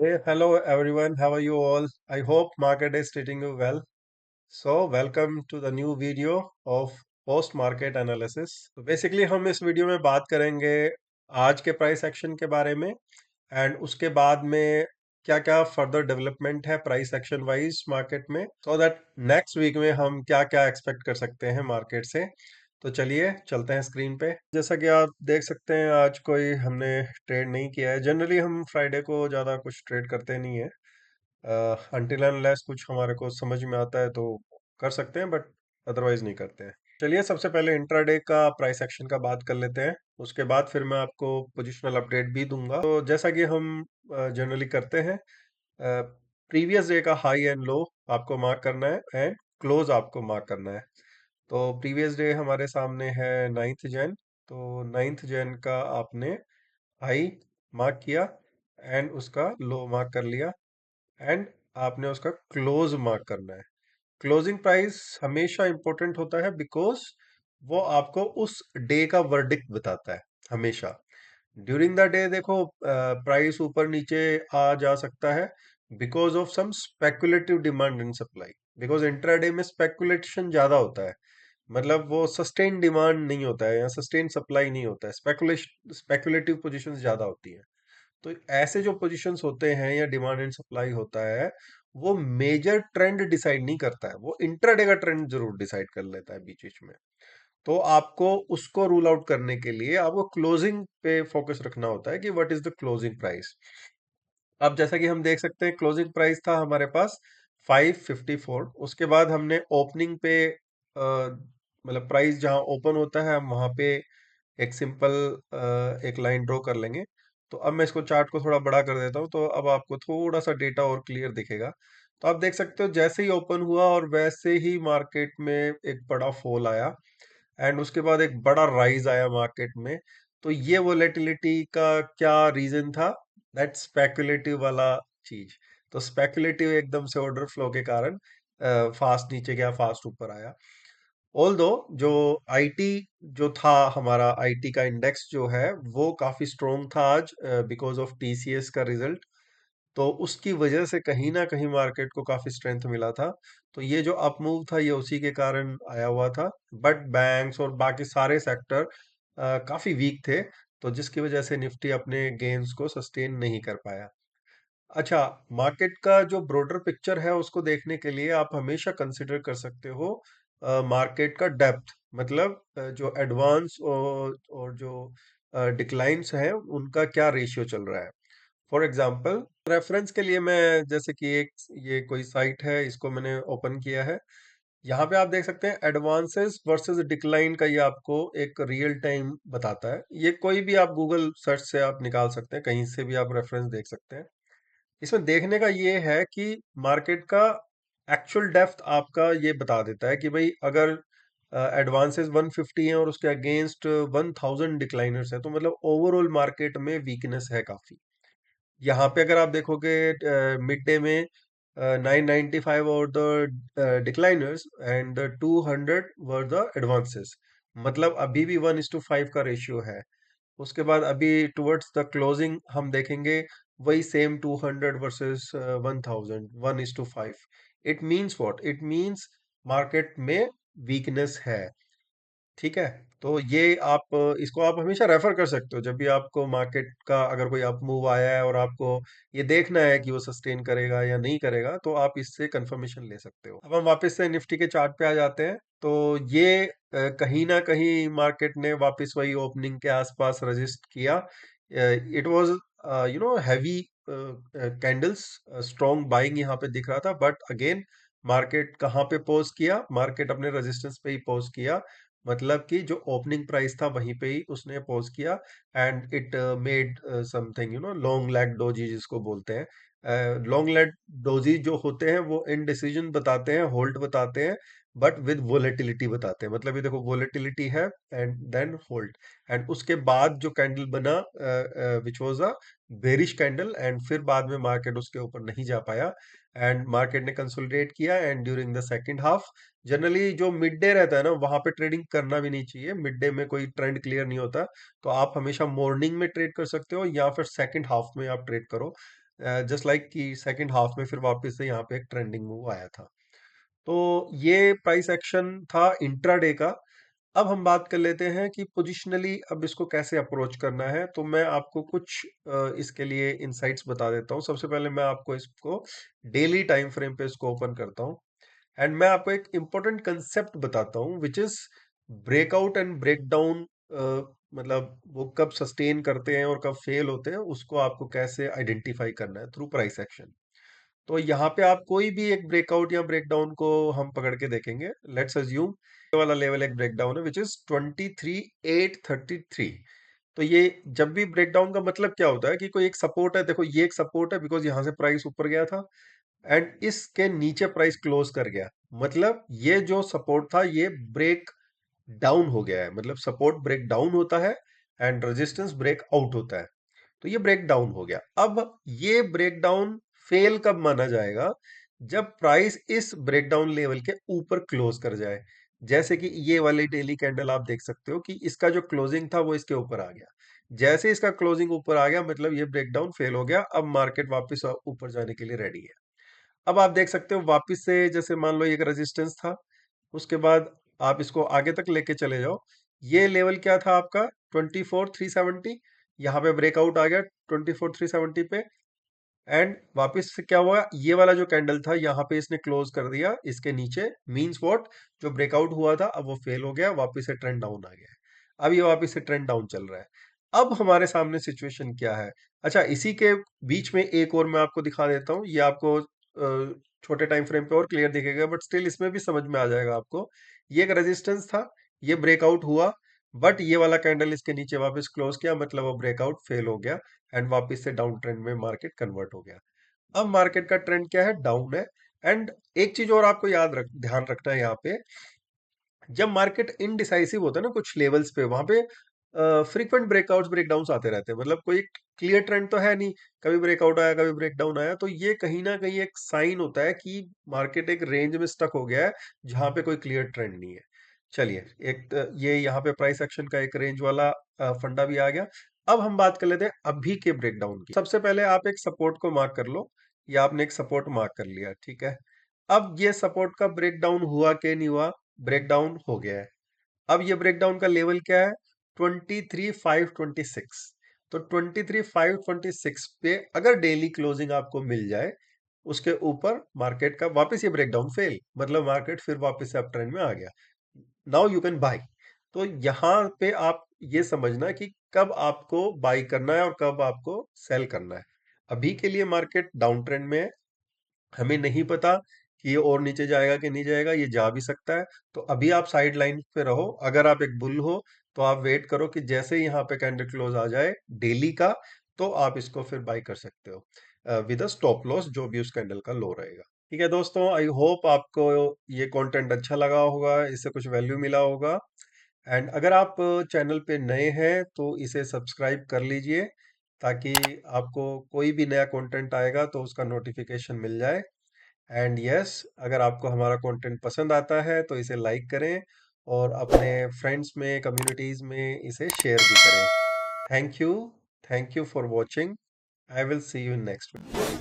Hey, hello everyone. How are you all? I hope market is treating you well. So, welcome to the new video of post market analysis. तो basically हम इस video में बात करेंगे आज के price action के बारे में एंड उसके बाद में क्या क्या फर्दर डेवलपमेंट है प्राइस एक्शन वाइज मार्केट में सो दैट नेक्स्ट वीक में हम क्या क्या एक्सपेक्ट कर सकते हैं मार्केट से। तो चलिए चलते हैं स्क्रीन पे। जैसा कि आप देख सकते हैं आज कोई हमने ट्रेड नहीं किया है। जनरली हम फ्राइडे को ज़्यादा कुछ ट्रेड करते नहीं है अनटिल अनलेस कुछ हमारे को समझ में आता है तो कर सकते हैं बट अदरवाइज नहीं करते हैं। चलिए सबसे पहले इंट्राडे का प्राइस एक्शन का बात कर लेते हैं। उसके बाद फिर मैं आपको पोजिशनल अपडेट भी दूंगा। तो जैसा कि हम जनरली करते हैं, प्रीवियस डे का हाई एंड लो आपको मार्क करना है एंड क्लोज आपको मार्क करना है। तो प्रीवियस डे हमारे सामने है 9th जैन। तो 9th जैन का आपने हाई मार्क किया एंड उसका लो मार्क कर लिया एंड आपने उसका क्लोज मार्क करना है। क्लोजिंग प्राइस हमेशा इंपॉर्टेंट होता है बिकॉज वो आपको उस डे का वर्डिक्ट बताता है हमेशा। ड्यूरिंग द डे देखो प्राइस ऊपर नीचे आ जा सकता है because of some speculative demand and supply. Because intraday में स्पेकुलेशन ज्यादा होता है, मतलब वो सस्टेन डिमांड नहीं होता है या सस्टेन सप्लाई नहीं होता है, स्पेकुलेटिव पोजीशंस ज्यादा होती हैं। तो ऐसे जो पोजीशंस होते हैं या डिमांड एंड सप्लाई होता है वो मेजर ट्रेंड डिसाइड नहीं करता है, वो इंट्राडे का ट्रेंड जरूर डिसाइड कर लेता है बीच बीच में। तो आपको उसको रूल आउट करने के लिए आपको क्लोजिंग पे फोकस रखना होता है कि what is the closing price. अब जैसा कि हम देख सकते हैं क्लोजिंग प्राइस था हमारे पास 554। उसके बाद हमने ओपनिंग पे मतलब प्राइस जहां ओपन होता है हम वहां पे एक सिंपल एक लाइन ड्रॉ कर लेंगे। तो अब मैं इसको चार्ट को थोड़ा बड़ा कर देता हूँ तो अब आपको थोड़ा सा डेटा और क्लियर दिखेगा। तो आप देख सकते हो जैसे ही ओपन हुआ और वैसे ही मार्केट में एक बड़ा फॉल आया एंड उसके बाद एक बड़ा राइज आया मार्केट में। तो ये वोलेटिलिटी का क्या रीजन था? दैट स्पेकुलेटिव वाला चीज। तो स्पेकुलेटिव एकदम से ऑर्डर फ्लो के कारण फास्ट नीचे गया, फास्ट ऊपर आया। ऑल्दो जो आईटी जो था, हमारा आईटी का इंडेक्स जो है वो काफी स्ट्रोंग था आज बिकॉज ऑफ टीसीएस का रिजल्ट। तो उसकी वजह से कहीं ना कहीं मार्केट को काफी स्ट्रेंथ मिला था। तो ये जो अप मूव था ये उसी के कारण आया हुआ था। बट बैंक्स और बाकी सारे सेक्टर काफी वीक थे, तो जिसकी वजह से निफ्टी अपने गेन्स को सस्टेन नहीं कर पाया। अच्छा, मार्केट का जो ब्रॉडर पिक्चर है उसको देखने के लिए आप हमेशा कंसिडर कर सकते हो मार्केट का डेप्थ, मतलब जो एडवांस और जो डिक्लाइंस है उनका क्या रेशियो चल रहा है। फॉर एग्जाम्पल रेफरेंस के लिए मैं, जैसे कि एक ये कोई साइट है इसको मैंने ओपन किया है। यहाँ पे आप देख सकते हैं एडवांसेस वर्सेस डिक्लाइन का, ये आपको एक रियल टाइम बताता है। ये कोई भी आप गूगल सर्च से आप निकाल सकते हैं, कहीं से भी आप रेफरेंस देख सकते हैं। इसमें देखने का ये है कि मार्केट का एक्चुअल डेप्थ आपका ये बता देता है कि भाई अगर एडवांसेस 150 हैं और उसके अगेंस्ट 1000 डिक्लाइनर्स है तो मतलब ओवरऑल मार्केट में वीकनेस है काफी। यहाँ पे अगर आप देखोगे मिड डे में 995 और the decliners and 200 were the advances, मतलब अभी भी 1:5 का रेशियो है। उसके बाद अभी टुवर्ड्स द क्लोजिंग हम देखेंगे वही same 200 versus 1000, 1:5। It means what? It means market में वीकनेस है। ठीक है। तो ये आप इसको आप हमेशा रेफर कर सकते हो जब भी आपको मार्केट का अगर कोई अप मूव आया है और आपको ये देखना है कि वो सस्टेन करेगा या नहीं करेगा, तो आप इससे कंफर्मेशन ले सकते हो। अब हम वापस से निफ्टी के चार्ट पे आ जाते हैं। तो ये कहीं ना कहीं मार्केट ने वापस वही ओपनिंग के आसपास रजिस्ट किया। It was heavy candles, strong buying यहाँ पे दिख रहा था, बट अगेन मार्केट कहाँ पे पॉज किया? मार्केट अपने रेजिस्टेंस पे ही पॉज किया। मतलब कि जो ओपनिंग प्राइस था वहीं पे ही उसने पॉज किया and it made something long lag doji जिसको बोलते हैं। लॉन्ग लैग डोजी जो होते हैं वो इनडिसीजन बताते हैं, होल्ड बताते हैं, बट विद वोलेटिलिटी बताते हैं। मतलब ये देखो वोलेटिलिटी है एंड देन होल्ड। एंड उसके बाद जो कैंडल बना which was a bearish candle and फिर बाद में मार्केट उसके ऊपर नहीं जा पाया एंड मार्केट ने कंसोलिडेट किया। And during the second half, generally जो मिड डे रहता है ना वहां पे ट्रेडिंग करना भी नहीं चाहिए। मिड डे में कोई ट्रेंड क्लियर नहीं होता, तो आप हमेशा मॉर्निंग में ट्रेड कर सकते हो या फिर सेकंड हाफ में आप ट्रेड करो। जस्ट लाइक कि सेकंड हाफ में फिर वापस से यहाँ पे एक ट्रेंडिंग मूव आया था। तो ये प्राइस एक्शन था इंट्राडे का। अब हम बात कर लेते हैं कि पोजिशनली अब इसको कैसे अप्रोच करना है। तो मैं आपको कुछ इसके लिए इनसाइट्स बता देता हूँ। सबसे पहले मैं आपको इसको डेली टाइम फ्रेम पे इसको ओपन करता हूँ एंड मैं आपको एक इम्पोर्टेंट कंसेप्ट बताता हूँ which is breakout and breakdown. मतलब वो कब सस्टेन करते हैं और कब फेल होते हैं, उसको आपको कैसे आइडेंटिफाई करना है थ्रू प्राइस एक्शन। तो यहाँ पे आप कोई भी एक ब्रेकआउट या ब्रेकडाउन को हम पकड़ के देखेंगे। लेट्स अज्यूम ये वाला लेवल एक ब्रेकडाउन है विच इज 23,833। तो ये जब भी ब्रेकडाउन का मतलब क्या होता है कि कोई एक सपोर्ट है। देखो ये एक सपोर्ट है बिकॉज यहाँ से प्राइस ऊपर गया था एंड इसके नीचे प्राइस क्लोज कर गया। मतलब ये जो सपोर्ट था ये ब्रेक डाउन हो गया है। मतलब सपोर्ट ब्रेक डाउन होता है एंड रेजिस्टेंस ब्रेक आउट होता है। तो ये ब्रेक डाउन हो गया। अब ये ब्रेक डाउन फेल कब माना जाएगा? जब प्राइस इस ब्रेकडाउन लेवल के ऊपर क्लोज कर जाए। जैसे कि ये वाली डेली कैंडल आप देख सकते हो कि इसका जो क्लोजिंग था वो इसके ऊपर आ गया। जैसे इसका क्लोजिंग ऊपर आ गया मतलब ये ब्रेकडाउन फेल हो गया। अब मार्केट वापस ऊपर जाने के लिए रेडी है। अब आप देख सकते हो वापस से जैसे मान लो ये एक रेजिस्टेंस था, उसके बाद आप इसको आगे तक लेके चले जाओ। ये लेवल क्या था आपका? 24,370। यहाँ पे ब्रेकआउट आ गया 24,370 पे एंड वापस से क्या हुआ? ये वाला जो कैंडल था यहाँ पे इसने क्लोज कर दिया इसके नीचे। Means what? जो ब्रेकआउट हुआ था अब वो फेल हो गया, वापस से ट्रेंड डाउन आ गया है। अब ये वापस से ट्रेंड डाउन चल रहा है। अब हमारे सामने सिचुएशन क्या है? अच्छा, इसी के बीच में एक और मैं आपको दिखा देता हूँ। ये आपको छोटे टाइम फ्रेम पे और क्लियर दिखेगा बट स्टिल इसमें भी समझ में आ जाएगा आपको। ये एक रेजिस्टेंस था, ये ब्रेकआउट हुआ बट ये वाला कैंडल इसके नीचे वापस क्लोज किया, मतलब वो ब्रेकआउट फेल हो गया एंड वापस से डाउन ट्रेंड में मार्केट कन्वर्ट हो गया। अब मार्केट का ट्रेंड क्या है? डाउन है। एंड एक चीज और आपको ध्यान रखना है यहाँ पे। जब मार्केट इनडिसाइसिव होता है ना कुछ लेवल्स पे, वहां पे फ्रीक्वेंट ब्रेकआउट्स ब्रेकडाउन्स आते रहते हैं। मतलब कोई क्लियर ट्रेंड तो है नहीं, कभी ब्रेकआउट आया कभी ब्रेकडाउन आया। तो ये कहीं ना कहीं एक साइन होता है कि मार्केट एक रेंज में स्टक हो गया है जहां पे कोई क्लियर ट्रेंड नहीं है। चलिए, ये यहाँ पे प्राइस एक्शन का एक रेंज वाला फंडा भी आ गया। अब हम बात कर लेते हैं अभी के ब्रेकडाउन की। सबसे पहले आप एक सपोर्ट को मार्क कर लो। या आपने एक सपोर्ट मार्क कर लिया, ठीक है। अब ये सपोर्ट का ब्रेकडाउन हुआ कि नहीं हुआ? ब्रेकडाउन हो गया है। अब ये ब्रेकडाउन का लेवल क्या है? 23,526। तो 23,526 पे अगर डेली क्लोजिंग आपको मिल जाए, उसके ऊपर मार्केट का वापस ये ब्रेकडाउन फेल, मतलब मार्केट फिर वापस से अप ट्रेंड में आ गया। Now you can buy. तो यहां पे आप ये समझना कि कब आपको बाई करना है और कब आपको सेल करना है। अभी के लिए मार्केट डाउन ट्रेंड में है, हमें नहीं पता कि ये और नीचे जाएगा कि नहीं जाएगा, ये जा भी सकता है। तो अभी आप साइड लाइन पे रहो। अगर आप एक बुल हो तो आप वेट करो कि जैसे ही यहाँ पे कैंडल क्लोज आ जाए डेली का, तो आप इसको फिर बाई कर सकते हो विद अ स्टॉप लॉस जो भी उस कैंडल का लो रहेगा। ठीक है दोस्तों, आई होप आपको ये कंटेंट अच्छा लगा होगा, इससे कुछ वैल्यू मिला होगा। एंड अगर आप चैनल पे नए हैं तो इसे सब्सक्राइब कर लीजिए ताकि आपको कोई भी नया कंटेंट आएगा तो उसका नोटिफिकेशन मिल जाए। एंड यस, अगर आपको हमारा कंटेंट पसंद आता है तो इसे लाइक करें और अपने फ्रेंड्स में, कम्युनिटीज में इसे शेयर भी करें। Thank you. Thank you for watching. I will see you in next video.